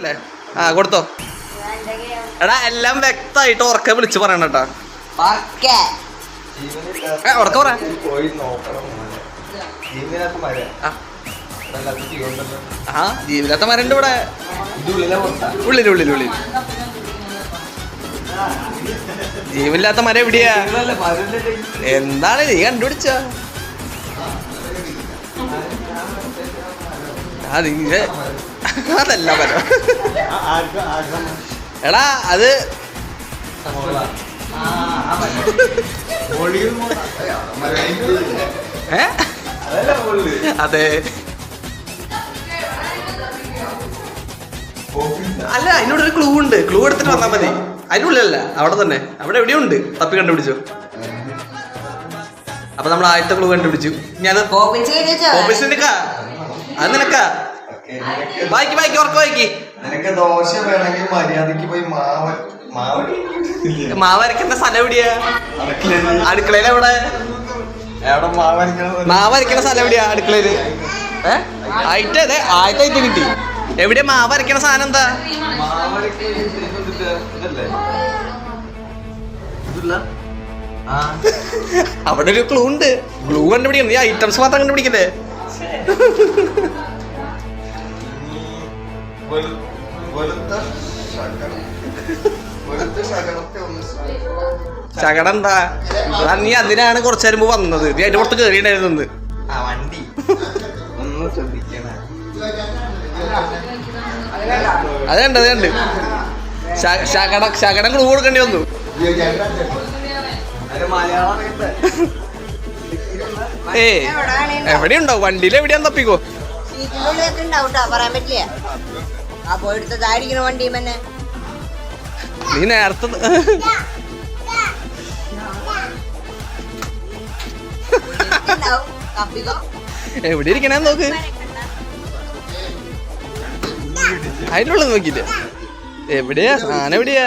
അല്ലേ? ആ കൊടുത്തോ. എടാ എല്ലാം വ്യക്തമായിട്ട് ഉറക്കെ വിളിച്ച് പറയണം കേട്ടാ. ഉറക്കെ പറ. ആ ജീവിതത്തെ മരണ്ട് ഇവിടെ ഉള്ളിൽ ജീവനില്ലാത്ത മരം എവിടെയാ? എന്താണ് നീ കണ്ടുപിടിച്ച? അതല്ല മരം. എടാ അത് അതെ. അല്ല അതിനോട് ഒരു ക്ലൂ ഉണ്ട്. ക്ലൂ എടുത്തിട്ട് വന്നാൽ മതി. അതിനുള്ളിലല്ല, അവിടെ തന്നെ. അവിടെ എവിടെയുണ്ട്. തപ്പി കണ്ടുപിടിച്ചു. അപ്പൊ നമ്മൾ ആദ്യത്തെ ക്ലൂ കണ്ടുപിടിച്ചു. ഞാൻ അത് നിനക്കാ. വായിക്ക് ഉറക്കം വായിക്ക്. മാവരക്കുന്ന സ്ഥലം എവിടെയാ? അടുക്കളയിൽ എവിടെ? മാവരക്കുന്ന സ്ഥലം എവിടെയാ? അടുക്കളയില്. അതെ ആദ്യത്തെ കിട്ടി. എവിടെയാ മാവരക്കണ സാധനം? എന്താ അവിടെ ഒരു ക്ലൂ ഉണ്ട്. ക്ലൂ കണ്ടുപിടിക്കണം. നീ ഐറ്റംസ് മാത്രം കണ്ടുപിടിക്കല്ലേ. ശകടം എന്താ? നീ അതിനാണ് കുറച്ചു നേരം വന്നത്. നീ അതിന്റെ പുറത്ത് കയറിയിട്ടുണ്ടായിരുന്നു. അതുണ്ട് ശകടം ക്ലൂ കൊടുക്കേണ്ടി വന്നു. എവിടെയുണ്ടോ? വണ്ടിയിൽ എവിടെയാന്ന് തപ്പിക്കോ. നീ നേരത്തെ എവിടെ ഇരിക്കണേ നോക്ക്. അതിനുള്ളത് നോക്കിട്ട് എവിടെയാ സാധനം? എവിടെയാ?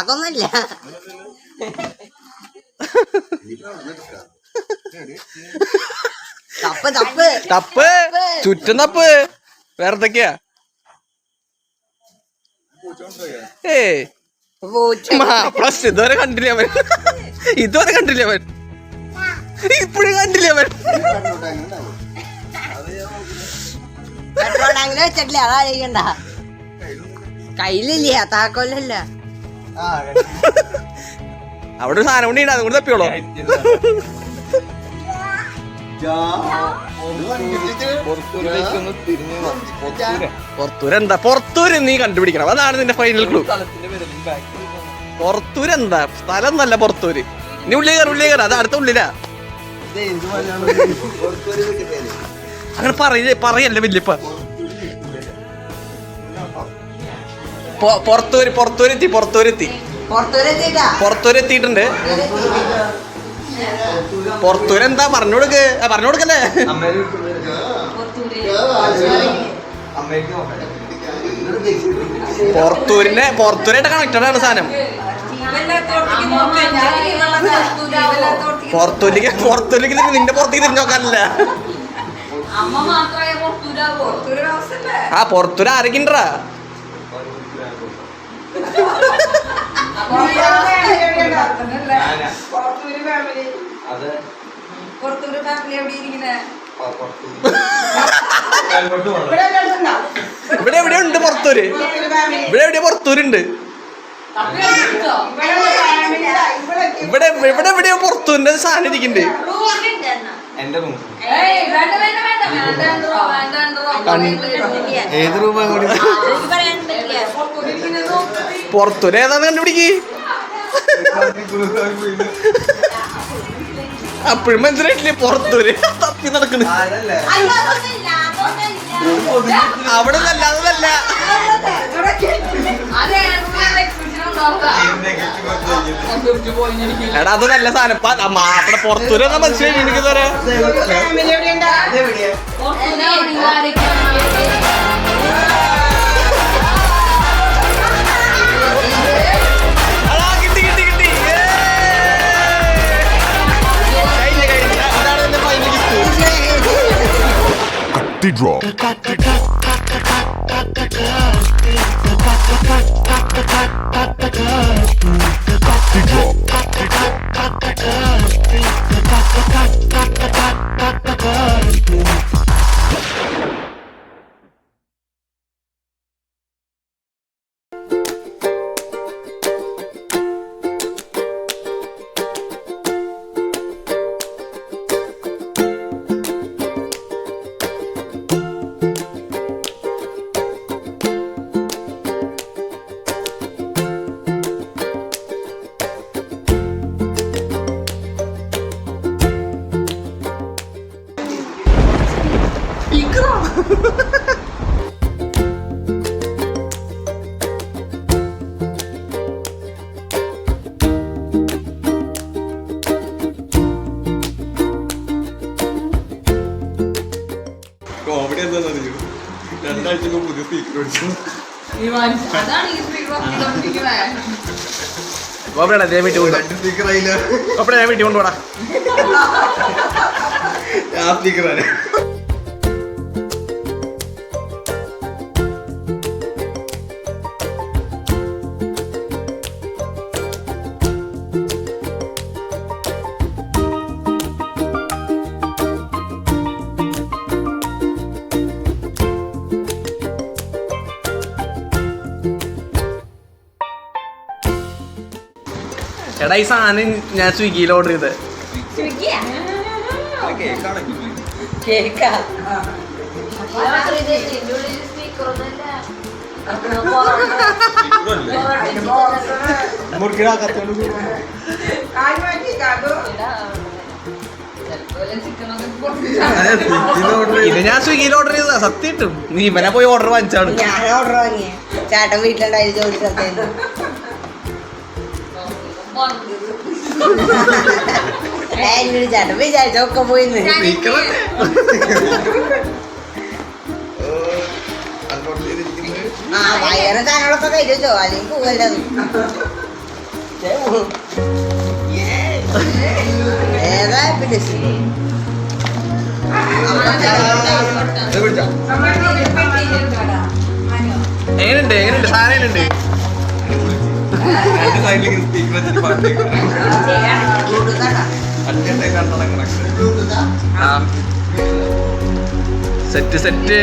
അതൊന്നല്ല. തപ്പ് ചുറ്റും തപ്പ്. വേറെന്തൊക്കെയാ? പ്ലസ് ഇതുവരെ കണ്ടില്ല അവൻ. ഇപ്പോഴും കണ്ടില്ല അവൻ. വെച്ചിട്ടില്ല. അതാ കയ്യിലില്ല, താക്കോലല്ല. അവിടെ ഒരു സാധനം കൊണ്ടിട്ട് അതുകൊണ്ട് തപ്പിയോളൂ. പുറത്തൂരെന്താ? പുറത്തൂര് നീ കണ്ടുപിടിക്കണം. അതാണ് നിന്റെ ഫൈനൽ ക്ലൂ. പുറത്തൂരെന്താ? സ്ഥലം നല്ല പുറത്തൂര്. നീ ഉള്ളിൽ കയറി. അത് അടുത്ത ഉള്ളിലാ. അങ്ങനെ പറയല്ലേ വല്യപ്പ. പുറത്തൂരെത്തിയിട്ടുണ്ട്. പുറത്തൂരെന്താ? പറഞ്ഞു കൊടുക്കല്ലേ. പുറത്തൂരായിട്ട് കണക്റ്റഡ് ആണ് സാധനം. പുറത്തൂരിലേക്ക് നിന്റെ പുറത്തേക്ക് തിരിഞ്ഞു നോക്കാനില്ല. ആ പുറത്തൂര് ആരൊക്കെണ്ടാ? ഇവിടെ എവിടെയുണ്ട് പുറത്തൂര്? ഇവിടെ എവിടെയാ പുറത്തൂരുണ്ട്? ഇവിടെ എവിടെയോ പുറത്തൂരിന്റെ സാധനം ഇരിക്കുന്നുണ്ട്. ഏത് റൂമാ? പുറത്തൂര് ഏതാന്ന് കണ്ടുപിടിക്ക്. അപ്പോഴും മനസ്സിലായിട്ടില്ലേ? പുറത്തൂര് തപ്പി നടക്കണ്. അവിടെ അല്ലാതല്ല. എടാ അത് നല്ല സാധനം. മാപ്പിള പുറത്തൂര് മനസ്സിലായി എനിക്ക് തരാ. the drop. The drop. Comedy എന്താണെന്നറിയോ, രണ്ടാഴ്ച പുതിയ സ്പീക്കർ മേടിച്ചു. കോപ്പറേടാ ദേ വീട്ടിൽ കൊണ്ട് രണ്ട് സ്പീക്കർ ആയില്ല. കോപ്പറേ ഞാൻ വീട്ടിൽ കൊണ്ടുപോടാ. ആ സ്പീക്കറാണ്. എടാ ഈ സാധനം ഞാൻ സ്വിഗ്ഗിയിൽ ഓർഡർ ചെയ്തത്. കേക്കാ മുറുക്കിടാ കത്തോണ്ട് ഇത് ഞാൻ സ്വിഗ്ഗിയിൽ ഓർഡർ ചെയ്തതാ, സത്യം കിട്ടും. നീ ഇവനെ പോയി ഓർഡർ വാങ്ങിച്ചാണ്. ഞാൻ ഓർഡർ വാങ്ങിയ ചേട്ടൻ വീട്ടിലുണ്ടായി ജോലി സ്ഥലത്തേന്ന് എന്നോട് ചേട്ടൻ വിചാരിച്ചൊക്കെ പോയിന്ന് ആ വയറ് സാധനങ്ങളൊക്കെ കഴിച്ചോ അല്ലെങ്കിൽ പോവല്ലത് ഏതാ പിന്നെ എങ്ങനെയുണ്ട് എങ്ങനെയുണ്ട് സാധനം എങ്ങനെയുണ്ട്? രണ്ട് സൈഡിലേക്ക് സ്പീക്കർ വെച്ചിട്ട് പാട്ട് അറ്റത്തെ കണ്ടടങ്ങണ സെറ്റ് സെറ്റ്.